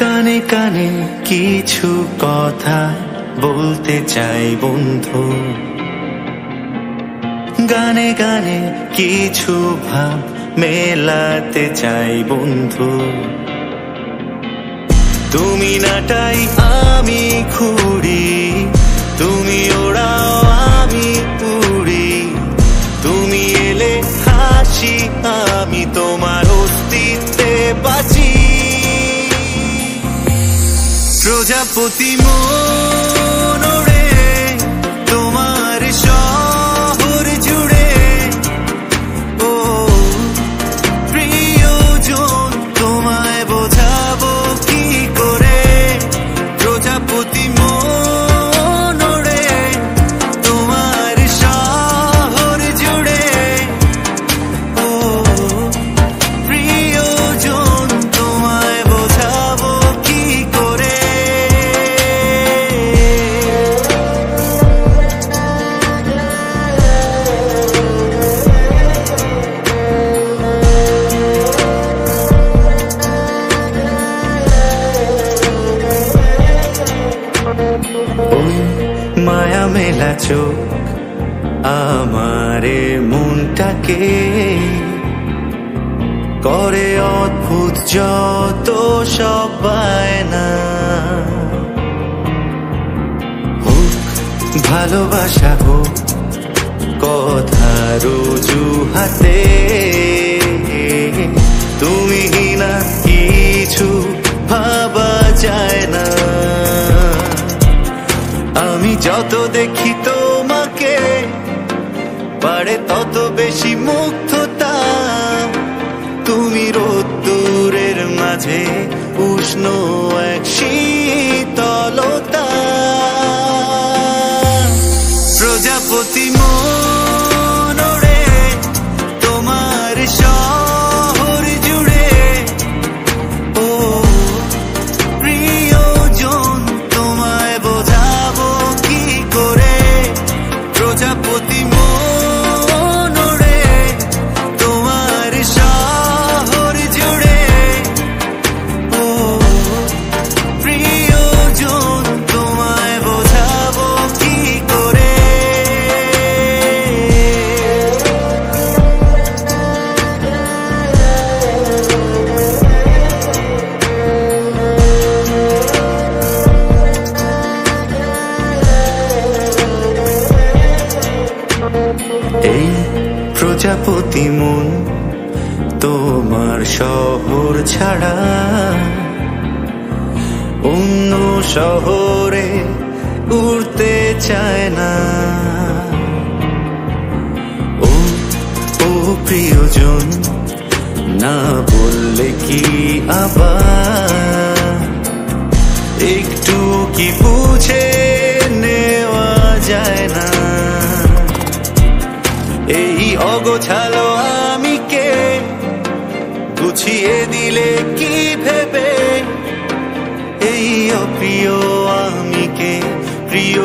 কানে কানে কিছু কথা বলতে চাই বন্ধু, গানে গানে কিছু ভাব মেলাতে চাই বন্ধু। তুমি নাটাই আমি ঘুরি, তুমি ওড়াও আমি উড়ি, তুমি এলে হাসি আমি তোমার অস্তিত্বে বাঁচি। প্রজাপতি মন ওড়ে তোমার শহর জুড়ে, ও প্রিয়জন তোমায় বোঝাবো কি করে। প্রজাপতি মন ওড়ে তোমার শহর জুড়ে, ও প্রিয়জন তোমায় বোঝাবো কি করে। ওই মায়া মেলা চোখ আমারে মনটাকে করে অদ্ভুত যত সব বায়না। হোক ভালোবাসা হোক কথার অজুহাতে, তুমি না কিছু ভাবা যায় না। আমি যত দেখি তোমাকে বাড়ে তত বেশি মুগ্ধতা। তুমি রোদ্দুরের মাঝে উষ্ণ এক শীতলতা। প্রজাপতি মন ওড়ে তোমার শহর জুড়ে, ও প্রিয়জন তোমায় বোঝাবো কি করে। প্রজাপতি মন ওড়ে তোমার শহর জুড়ে, ও প্রিয়জন তোমায় বোঝাবো কি করে। এই প্রজাপতি মন তোমার শহর ছাড়া অন্য শহরে উড়তে চায় না। ও ও প্রিয়জন না বললে কি আবার একটু কি বুঝে নেওয়া যায় না। এই অগোছালো আমিকে গুছিয়ে দিলে কি ভেবে, এই অপ্রিয় আমিকে প্রিয়